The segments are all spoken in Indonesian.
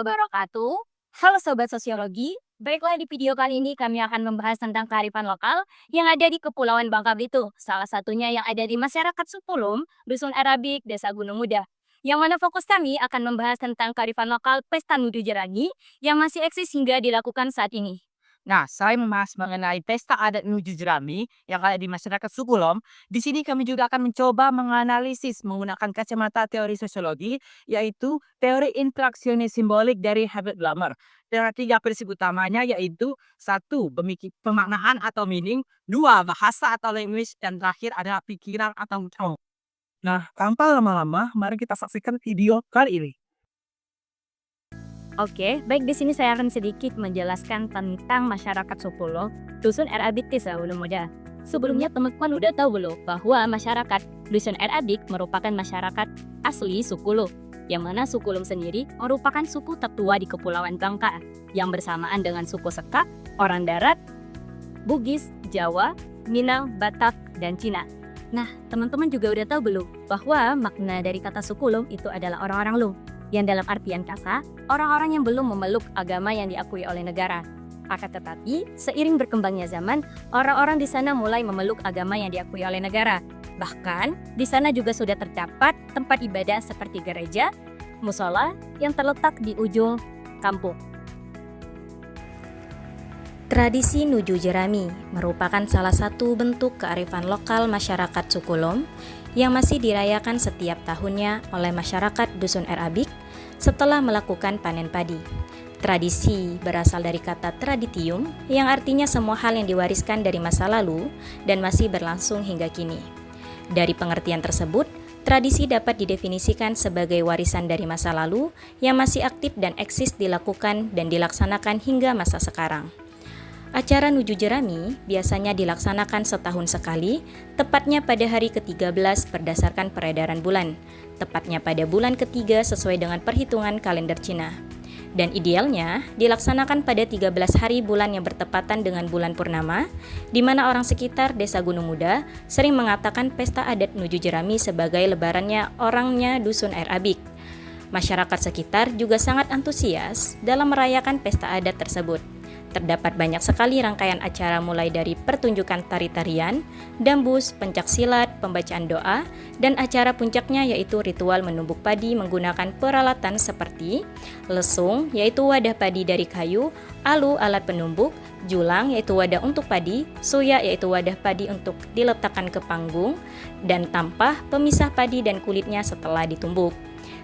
wabarakatuh. Halo Sobat Sosiologi, baiklah di video kali ini kami akan membahas tentang kearifan lokal yang ada di Kepulauan Bangka Belitung. Salah satunya yang ada di masyarakat Supulum, Dusun Arabik, Desa Gunung Muda. Yang mana fokus kami akan membahas tentang kearifan lokal Pesta Nudu Jerangi yang masih eksis hingga dilakukan saat ini. Nah, selain membahas mengenai pesta adat Nuju Jerami yang ada di masyarakat Sukulom, di sini kami juga akan mencoba menganalisis menggunakan kacamata teori sosiologi, yaitu teori interaksionis simbolik dari Herbert Blumer. Dengan tiga prinsip utamanya yaitu satu, pemaknaan atau meaning, dua, bahasa atau language, dan terakhir adalah pikiran atau thought. Nah, tanpa lama-lama, mari kita saksikan video kali ini. Oke, baik di sini saya akan sedikit menjelaskan tentang masyarakat Sukulo, Dusun Erabik Desa Gunung Muda. Sebelumnya teman-teman udah tahu belum bahwa masyarakat Dusun Erabik merupakan masyarakat asli Sukulo, yang mana Sukulum sendiri merupakan suku tertua di Kepulauan Bangka, yang bersamaan dengan suku Sekak, orang darat, Bugis, Jawa, Minang, Batak, dan Cina. Nah, teman-teman juga udah tahu belum bahwa makna dari kata Sukulum itu adalah orang-orang Lum, yang dalam artian kata, orang-orang yang belum memeluk agama yang diakui oleh negara. Akan tetapi, seiring berkembangnya zaman, orang-orang di sana mulai memeluk agama yang diakui oleh negara. Bahkan, di sana juga sudah terdapat tempat ibadah seperti gereja, musola yang terletak di ujung kampung. Tradisi Nuju Jerami merupakan salah satu bentuk kearifan lokal masyarakat Sukulom yang masih dirayakan setiap tahunnya oleh masyarakat Dusun Erabik setelah melakukan panen padi. Tradisi berasal dari kata traditium yang artinya semua hal yang diwariskan dari masa lalu dan masih berlangsung hingga kini. Dari pengertian tersebut, tradisi dapat didefinisikan sebagai warisan dari masa lalu yang masih aktif dan eksis dilakukan dan dilaksanakan hingga masa sekarang. Acara Nuju Jerami biasanya dilaksanakan setahun sekali, tepatnya pada hari ke-13 berdasarkan peredaran bulan, tepatnya pada bulan ketiga sesuai dengan perhitungan kalender Cina. Dan idealnya dilaksanakan pada 13 hari bulan yang bertepatan dengan bulan purnama, di mana orang sekitar Desa Gunung Muda sering mengatakan pesta adat Nuju Jerami sebagai lebarannya orangnya Dusun Erabik. Masyarakat sekitar juga sangat antusias dalam merayakan pesta adat tersebut. Terdapat banyak sekali rangkaian acara mulai dari pertunjukan tari-tarian, dambus, pencaksilat, pembacaan doa, dan acara puncaknya yaitu ritual menumbuk padi menggunakan peralatan seperti lesung yaitu wadah padi dari kayu, alu alat penumbuk, julang yaitu wadah untuk padi, suya yaitu wadah padi untuk diletakkan ke panggung, dan tampah pemisah padi dan kulitnya setelah ditumbuk.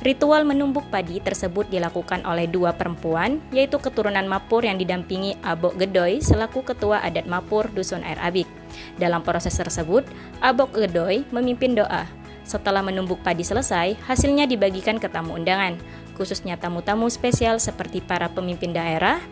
Ritual menumbuk padi tersebut dilakukan oleh dua perempuan, yaitu keturunan Mapur yang didampingi Abok Gedoy selaku ketua adat Mapur Dusun Erabik. Dalam proses tersebut, Abok Gedoy memimpin doa. Setelah menumbuk padi selesai, hasilnya dibagikan ke tamu undangan, khususnya tamu-tamu spesial seperti para pemimpin daerah,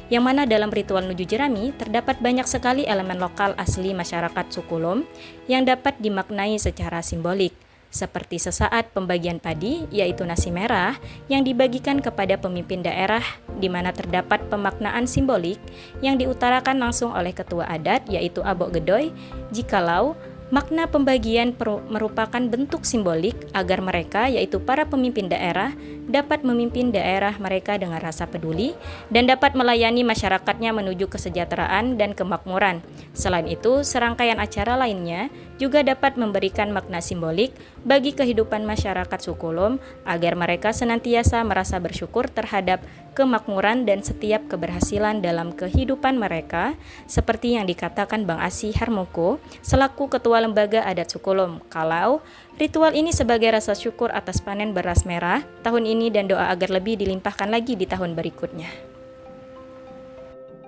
yang mana dalam ritual Nuju Jerami terdapat banyak sekali elemen lokal asli masyarakat Sukulom yang dapat dimaknai secara simbolik. Seperti sesaat pembagian padi, yaitu nasi merah, yang dibagikan kepada pemimpin daerah, di mana terdapat pemaknaan simbolik yang diutarakan langsung oleh ketua adat, yaitu Abok Gedoy, jikalau makna pembagian merupakan bentuk simbolik agar mereka, yaitu para pemimpin daerah, dapat memimpin daerah mereka dengan rasa peduli dan dapat melayani masyarakatnya menuju kesejahteraan dan kemakmuran. Selain itu, serangkaian acara lainnya juga dapat memberikan makna simbolik bagi kehidupan masyarakat Sukulom agar mereka senantiasa merasa bersyukur terhadap kemakmuran dan setiap keberhasilan dalam kehidupan mereka, seperti yang dikatakan Bang Asi Harmoko selaku Ketua Lembaga Adat Sukulom. Kalau ritual ini sebagai rasa syukur atas panen beras merah tahun ini dan doa agar lebih dilimpahkan lagi di tahun berikutnya.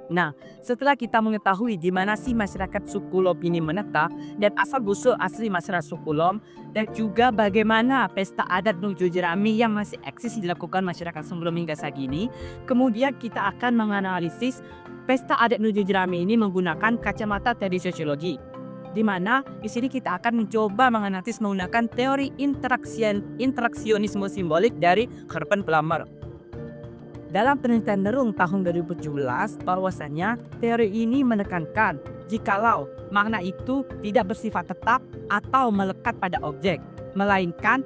Nah, setelah kita mengetahui di mana sih masyarakat Sukulom ini menetap dan asal-usul asli masyarakat Sukulom dan juga bagaimana pesta adat Nuju Jerami yang masih eksis dilakukan masyarakat sebelum hingga saat ini, kemudian kita akan menganalisis pesta adat Nuju Jerami ini menggunakan kacamata teori sosiologi. Di mana di sini kita akan mencoba menganalisis menggunakan teori interaksionisme simbolik dari Herbert Blumer. Dalam penelitian Nerung tahun 2017, bahwasannya teori ini menekankan jikalau makna itu tidak bersifat tetap atau melekat pada objek, melainkan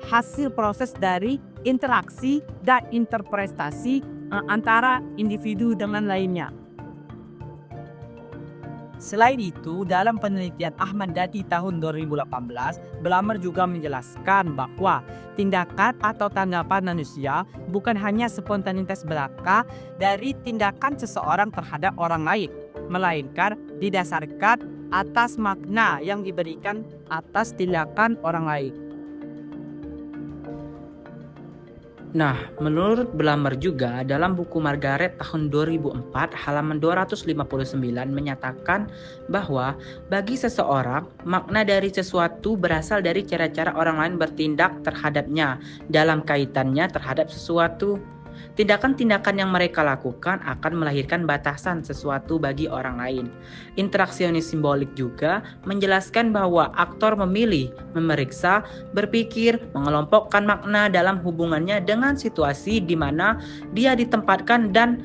hasil proses dari interaksi dan interpretasi antara individu dengan lainnya. Selain itu, dalam penelitian Ahmad Dati tahun 2018, Blamer juga menjelaskan bahwa tindakan atau tanggapan manusia bukan hanya spontanitas belaka dari tindakan seseorang terhadap orang lain, melainkan didasarkan atas makna yang diberikan atas tindakan orang lain. Nah, menurut Blamer juga dalam buku Margaret tahun 2004 halaman 259 menyatakan bahwa bagi seseorang, makna dari sesuatu berasal dari cara-cara orang lain bertindak terhadapnya dalam kaitannya terhadap sesuatu. Tindakan-tindakan yang mereka lakukan akan melahirkan batasan sesuatu bagi orang lain. Interaksionis simbolik juga menjelaskan bahwa aktor memilih, memeriksa, berpikir, mengelompokkan makna dalam hubungannya dengan situasi di mana dia ditempatkan dan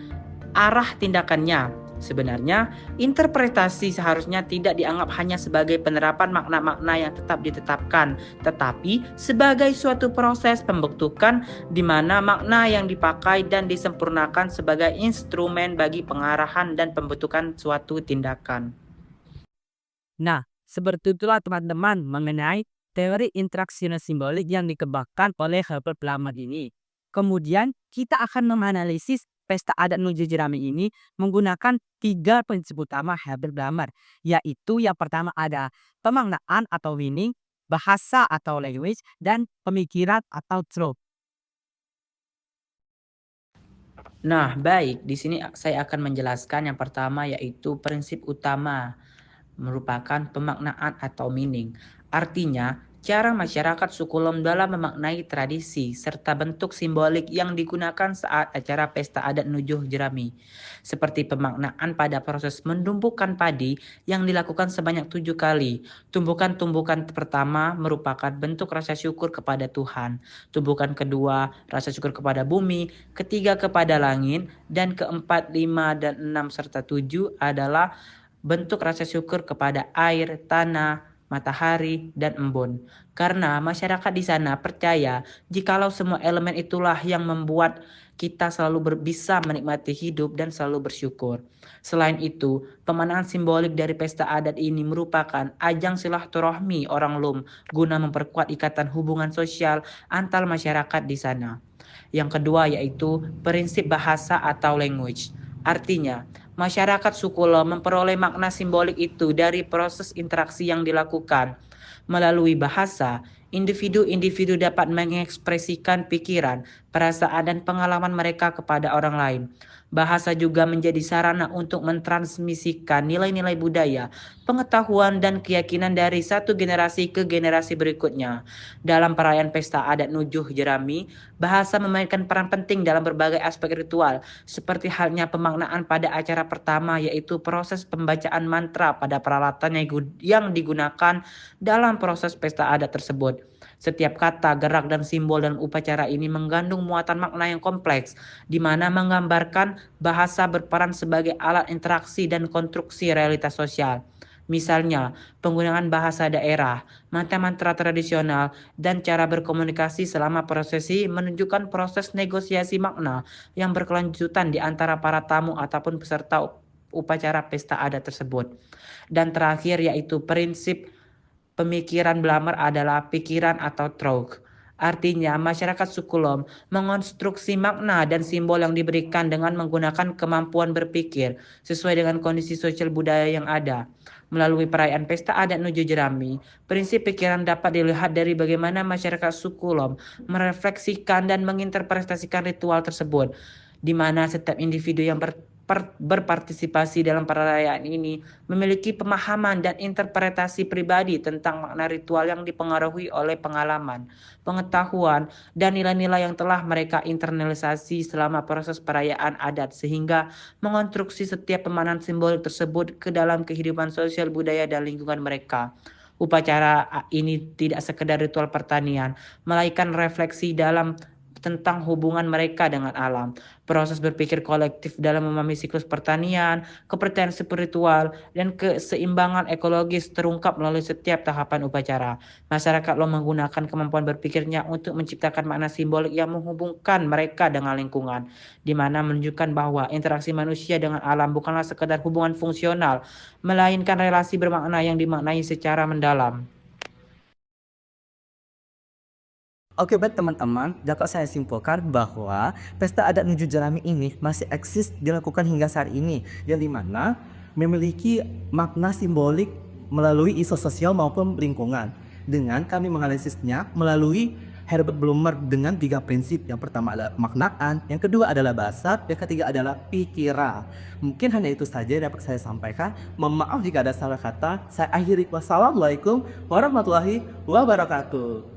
arah tindakannya. Sebenarnya, interpretasi seharusnya tidak dianggap hanya sebagai penerapan makna-makna yang tetap ditetapkan, tetapi sebagai suatu proses pembentukan di mana makna yang dipakai dan disempurnakan sebagai instrumen bagi pengarahan dan pembentukan suatu tindakan. Nah, seperti itulah teman-teman mengenai teori interaksionis simbolik yang dikembangkan oleh Herbert Blamer ini. Kemudian kita akan menganalisis pesta adat Nuju Jerami ini menggunakan 3 prinsip utama Herbert Blamer, yaitu yang pertama ada pemaknaan atau meaning, bahasa atau language, dan pemikiran atau trope. Nah, baik, di sini saya akan menjelaskan yang pertama yaitu prinsip utama merupakan pemaknaan atau meaning. Artinya, cara masyarakat Sukulom dalam memaknai tradisi serta bentuk simbolik yang digunakan saat acara pesta adat Nujuh Jerami. Seperti pemaknaan pada proses menumbuhkan padi yang dilakukan sebanyak 7 kali. Tumbukan-tumbukan pertama merupakan bentuk rasa syukur kepada Tuhan. Tumbukan kedua, rasa syukur kepada bumi. Ketiga kepada langit. Dan keempat, 5, dan 6, serta 7 adalah bentuk rasa syukur kepada air, tanah, matahari, dan embun. Karena masyarakat di sana percaya jikalau semua elemen itulah yang membuat kita selalu bisa menikmati hidup dan selalu bersyukur. Selain itu, pemandangan simbolik dari pesta adat ini merupakan ajang silaturahmi orang Lum guna memperkuat ikatan hubungan sosial antar masyarakat di sana. Yang kedua yaitu prinsip bahasa atau language. Artinya, masyarakat Sukulom memperoleh makna simbolik itu dari proses interaksi yang dilakukan. Melalui bahasa, individu-individu dapat mengekspresikan pikiran, perasaan, dan pengalaman mereka kepada orang lain. Bahasa juga menjadi sarana untuk mentransmisikan nilai-nilai budaya, pengetahuan, dan keyakinan dari satu generasi ke generasi berikutnya. Dalam perayaan pesta adat Nujuh Jerami, bahasa memainkan peran penting dalam berbagai aspek ritual, seperti halnya pemaknaan pada acara pertama yaitu proses pembacaan mantra pada peralatan yang digunakan dalam proses pesta adat tersebut. Setiap kata, gerak, dan simbol dalam upacara ini mengandung muatan makna yang kompleks, di mana menggambarkan bahasa berperan sebagai alat interaksi dan konstruksi realitas sosial. Misalnya, penggunaan bahasa daerah, mantra-mantra tradisional, dan cara berkomunikasi selama prosesi menunjukkan proses negosiasi makna yang berkelanjutan di antara para tamu ataupun peserta upacara pesta adat tersebut. Dan terakhir yaitu prinsip pemikiran Blamer adalah pikiran atau trouk. Artinya, masyarakat Sukulom mengonstruksi makna dan simbol yang diberikan dengan menggunakan kemampuan berpikir sesuai dengan kondisi sosial budaya yang ada. Melalui perayaan pesta adat Nuju Jerami, prinsip pikiran dapat dilihat dari bagaimana masyarakat Sukulom merefleksikan dan menginterpretasikan ritual tersebut, di mana setiap individu yang berpartisipasi dalam perayaan ini memiliki pemahaman dan interpretasi pribadi tentang makna ritual yang dipengaruhi oleh pengalaman, pengetahuan, dan nilai-nilai yang telah mereka internalisasi selama proses perayaan adat sehingga mengonstruksi setiap pemahaman simbolik tersebut ke dalam kehidupan sosial budaya dan lingkungan mereka. Upacara ini tidak sekedar ritual pertanian, melainkan refleksi dalam tentang hubungan mereka dengan alam. Proses berpikir kolektif dalam memahami siklus pertanian, kepercayaan spiritual, dan keseimbangan ekologis terungkap melalui setiap tahapan upacara. Masyarakat Lom menggunakan kemampuan berpikirnya untuk menciptakan makna simbolik yang menghubungkan mereka dengan lingkungan, di mana menunjukkan bahwa interaksi manusia dengan alam bukanlah sekedar hubungan fungsional, melainkan relasi bermakna yang dimaknai secara mendalam. Oke, baik teman-teman, dapat saya simpulkan bahwa pesta adat Nuju Jerami ini masih eksis dilakukan hingga saat ini, yang dimana memiliki makna simbolik melalui isu sosial maupun lingkungan. Dengan kami menganalisisnya melalui Herbert Blumer dengan 3 prinsip. Yang pertama adalah pemaknaan, yang kedua adalah bahasa, yang ketiga adalah pikiran. Mungkin hanya itu saja yang dapat saya sampaikan. Mohon maaf jika ada salah kata. Saya akhiri. Wassalamualaikum warahmatullahi wabarakatuh.